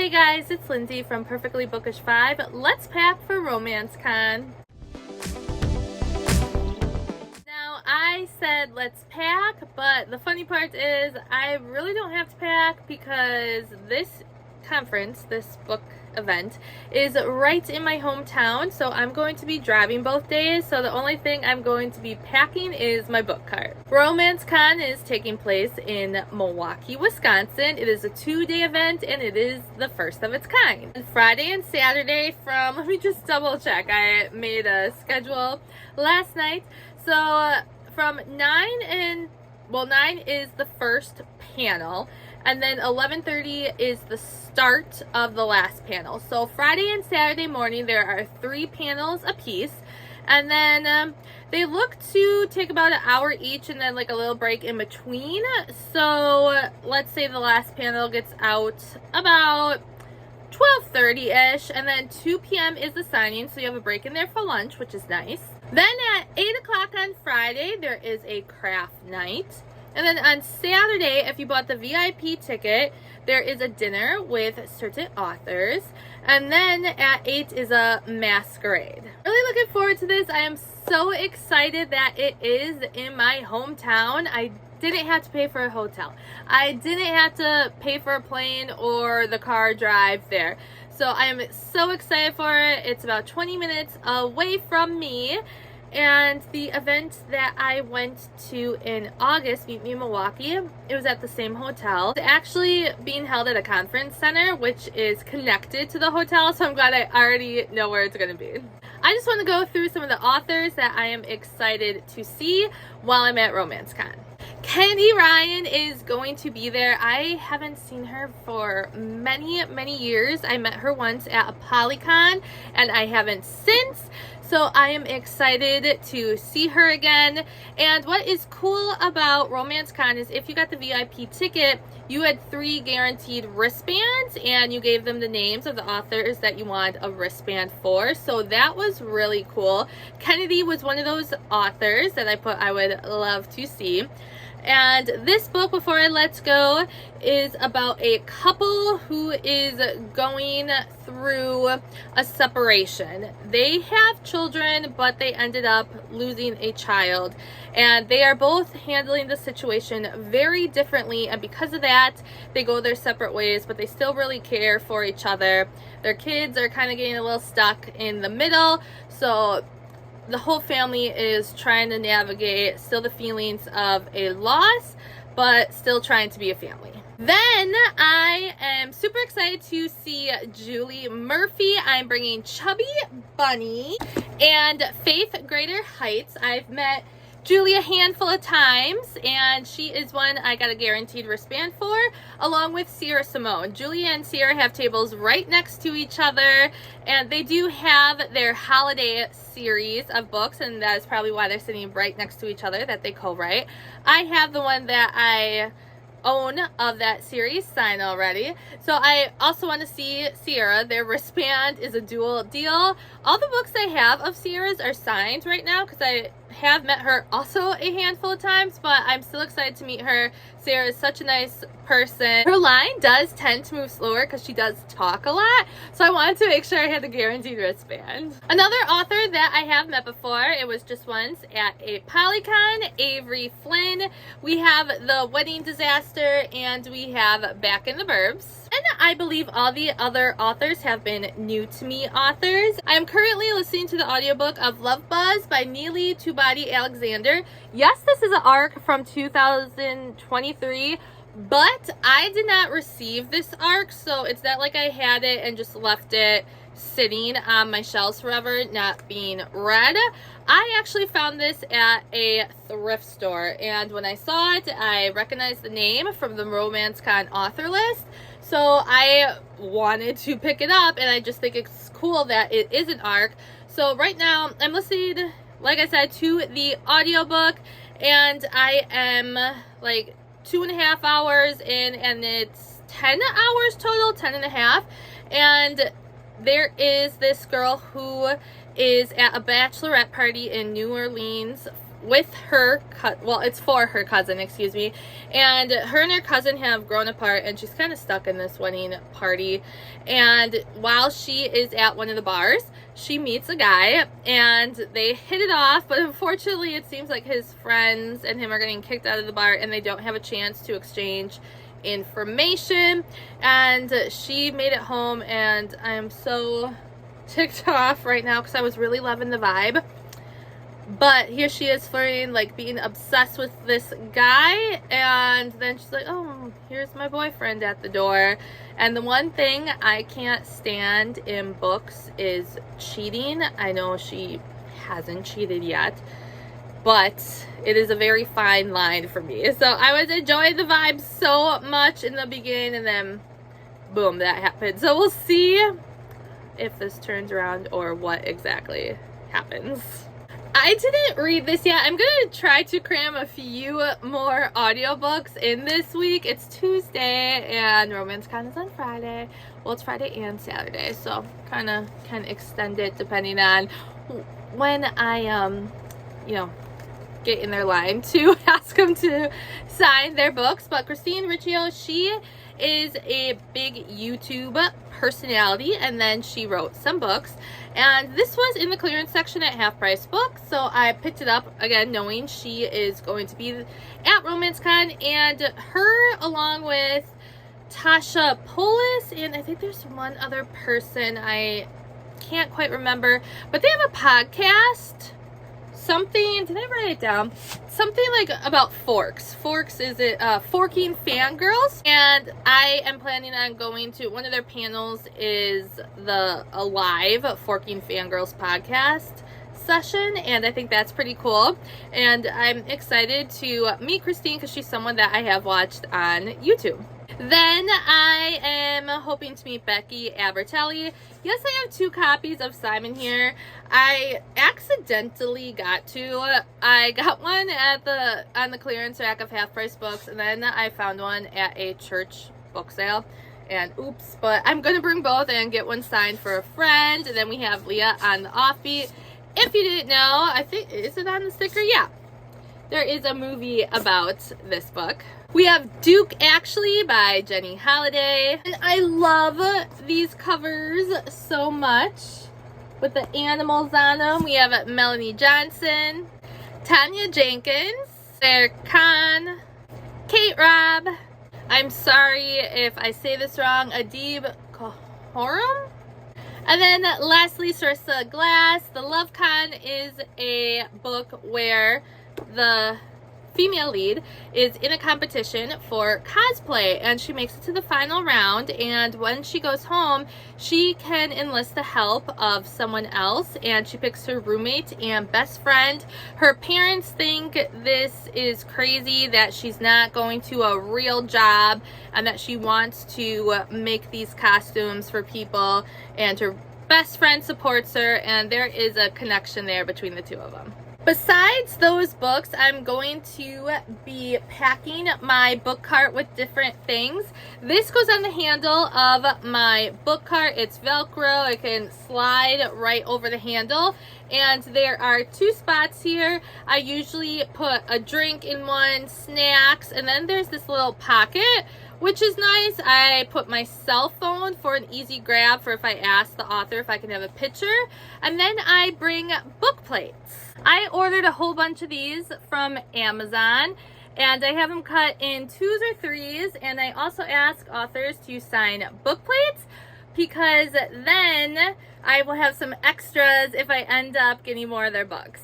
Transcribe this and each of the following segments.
Hey guys, it's Lindsay from Perfectly Bookish 5. Let's pack for RomanceCon. Now, I said let's pack, but the funny part is I really don't have to pack because this conference, this book event, is right in my hometown, so I'm going to be driving both days, so the only thing I'm going to be packing is my book cart. RomanceCon is taking place in Milwaukee, Wisconsin. It is a 2-day event and it is the first of its kind. Friday and Saturday from, let me just double check, I made a schedule last night. So from 9 is the first panel, and then 11:30 is the start of the last panel. So Friday and Saturday morning there are 3 panels apiece, and then they look to take about an hour each and then like a little break in between. So let's say the last panel gets out about 12:30ish, and then 2 p.m. is the signing, so you have a break in there for lunch, which is nice. Then at 8 o'clock on Friday there is a craft night. And then on Saturday, if you bought the VIP ticket, there is a dinner with certain authors. And then at 8 is a masquerade. Really looking forward to this. I am so excited that it is in my hometown. I didn't have to pay for a hotel. I didn't have to pay for a plane or the car drive there. So I am so excited for it. It's about 20 minutes away from me. And the event that I went to in August, Meet Me in Milwaukee, it was at the same hotel. It's actually being held at a conference center, which is connected to the hotel, so I'm glad I already know where it's going to be. I just want to go through some of the authors that I am excited to see while I'm at RomanceCon. Kennedy Ryan is going to be there. I haven't seen her for many years. I met her once at a Polycon and I haven't since. So I am excited to see her again. And what is cool about RomanceCon is if you got the VIP ticket, you had 3 guaranteed wristbands and you gave them the names of the authors that you want a wristband for. So that was really cool. Kennedy was one of those authors that I put I would love to see. And this book, Before I Let Go, is about a couple who is going through a separation. They have children, but they ended up losing a child. And they are both handling the situation very differently. And because of that, they go their separate ways, but they still really care for each other. Their kids are kind of getting a little stuck in the middle. So the whole family is trying to navigate still the feelings of a loss, but still trying to be a family. Then I am super excited to see Julie Murphy. I'm bringing Chubby Bunny and Faith Greater Heights. I've met Julie a handful of times, and she is one I got a guaranteed wristband for, along with Sierra Simone. Julie and Sierra have tables right next to each other, and they do have their holiday series of books, and that is probably why they're sitting right next to each other, that they co-write. I have the one that I own of that series signed already. So I also want to see Sierra. Their wristband is a dual deal. All the books I have of Sierra's are signed right now because I have met her also a handful of times, but I'm still excited to meet her. Sarah is such a nice person. Her line does tend to move slower because she does talk a lot, so I wanted to make sure I had the guaranteed wristband. Another author that I have met before, it was just once at a Polycon, Avery Flynn. We have The Wedding Disaster and we have Back in the Burbs. And I believe all the other authors have been new to me authors. I am currently listening to the audiobook of Love Buzz by Neely Tubadi Alexander. Yes, this is an ARC from 2023, but I did not receive this ARC, so it's not like I had it and just left it sitting on my shelves forever, not being read. I actually found this at a thrift store, and when I saw it, I recognized the name from the RomanceCon author list. So I wanted to pick it up, and I just think it's cool that it is an ARC. So right now I'm listening, like I said, to the audiobook, and I am like 2.5 hours in, and it's 10 hours total, 10 and a half. And there is this girl who is at a bachelorette party in New Orleans with her, well, it's for her cousin, excuse me, and her and her cousin have grown apart, and she's kind of stuck in this wedding party. And while she is at one of the bars, she meets a guy, and they hit it off, but unfortunately it seems like his friends and him are getting kicked out of the bar, and they don't have a chance to exchange information. And she made it home, and I am so ticked off right now because I was really loving the vibe. But here she is flirting, like being obsessed with this guy, and then she's like, oh, here's my boyfriend at the door. And the one thing I can't stand in books is cheating. I know she hasn't cheated yet, but it is a very fine line for me. So I was enjoying the vibe so much in the beginning, and then boom, that happened. So we'll see if this turns around or what exactly happens. I didn't read this yet. I'm going to try to cram a few more audiobooks in this week. It's Tuesday and RomanceCon is on Friday. Well, it's Friday and Saturday, so kind of can extend it depending on when I, you know, get in their line to ask them to sign their books. But Christine Riccio, she is a big YouTube personality, and then she wrote some books, and this was in the clearance section at Half Price Books, so I picked it up again knowing she is going to be at RomanceCon. And her, along with Tasha Polis, and I think there's one other person I can't quite remember, but they have a podcast. Something, did I write it down? Something like about forks. Forks, is it Forking Fangirls? And I am planning on going to one of their panels, is the live Forking Fangirls podcast session, and I think that's pretty cool. And I'm excited to meet Christine because she's someone that I have watched on YouTube. Then I am hoping to meet Becky Abertelli. Yes, I have 2 copies of Simon here. I accidentally got 2. I got one on the clearance rack of Half Price Books, and then I found one at a church book sale. And oops, but I'm going to bring both and get one signed for a friend. And then we have Leah on the offbeat. If you didn't know, I think, is it on the sticker? Yeah. There is a movie about this book. We have Duke Actually by Jenny Holiday. And I love these covers so much with the animals on them. We have Melanie Johnson, Tanya Jenkins, Sarah Khan, Kate Robb. I'm sorry if I say this wrong, Adib Kahoram. And then lastly, Sarissa Glass. The Love Con is a book where the female lead is in a competition for cosplay, and she makes it to the final round, and when she goes home she can enlist the help of someone else, and she picks her roommate and best friend. Her parents think this is crazy, that she's not going to a real job and that she wants to make these costumes for people, and her best friend supports her, and there is a connection there between the 2 of them. Besides those books, I'm going to be packing my book cart with different things. This goes on the handle of my book cart. It's Velcro. It can slide right over the handle. And there are 2 spots here. I usually put a drink in one, snacks, and then there's this little pocket, which is nice. I put my cell phone for an easy grab for if I ask the author if I can have a picture. And then I bring book plates. I ordered a whole bunch of these from Amazon, and I have them cut in 2s or 3s, and I also ask authors to sign book plates because then I will have some extras if I end up getting more of their books.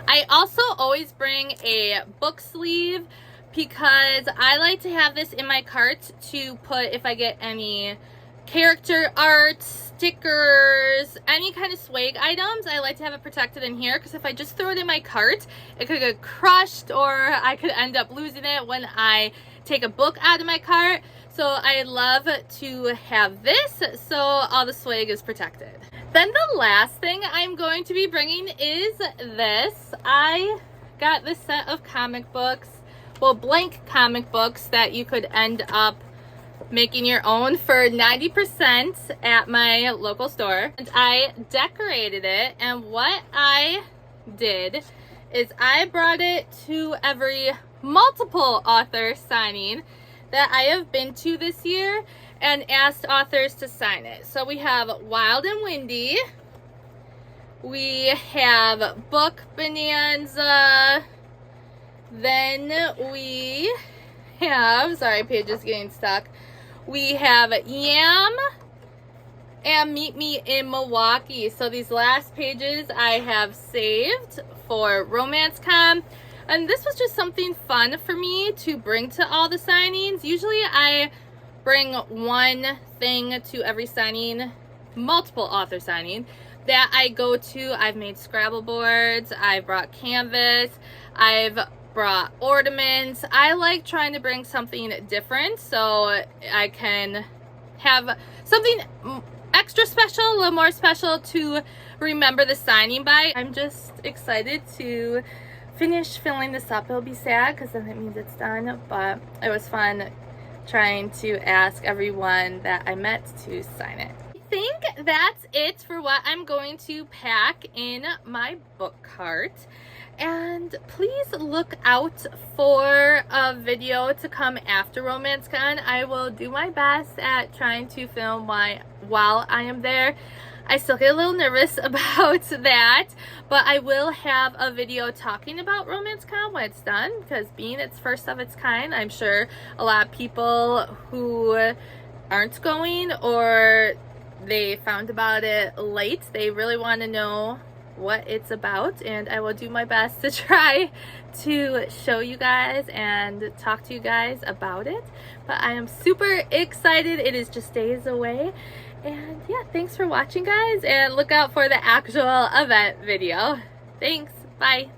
I also always bring a book sleeve because I like to have this in my cart to put if I get any character art, stickers, any kind of swag items. I like to have it protected in here because if I just throw it in my cart, it could get crushed, or I could end up losing it when I take a book out of my cart. So I love to have this so all the swag is protected. Then the last thing I'm going to be bringing is this. I got this set of comic books, well, blank comic books that you could end up making your own for 90% at my local store. And I decorated it, and what I did is I brought it to every multiple author signing that I have been to this year and asked authors to sign it. So we have Wild and Windy, we have Book Bonanza, then we have, sorry, page is getting stuck, we have Yam and Meet Me in Milwaukee. So these last pages I have saved for RomanceCon. And this was just something fun for me to bring to all the signings. Usually I bring one thing to every signing, multiple author signing that I go to. I've made Scrabble boards, I've brought canvas, I've brought ornaments. I like trying to bring something different so I can have something extra special, a little more special to remember the signing by. I'm just excited to finish filling this up. It'll be sad because then it means it's done, but it was fun trying to ask everyone that I met to sign it. I think that's it for what I'm going to pack in my book cart. And please look out for a video to come after RomanceCon. I will do my best at trying to film while I am there. I still get a little nervous about that, but I will have a video talking about RomanceCon when it's done, because being its first of its kind, I'm sure a lot of people who aren't going or they found about it late, they really want to know what it's about, and I will do my best to try to show you guys and talk to you guys about it. But I am super excited. It is just days away, and yeah, thanks for watching, guys, and look out for the actual event video. Thanks, bye.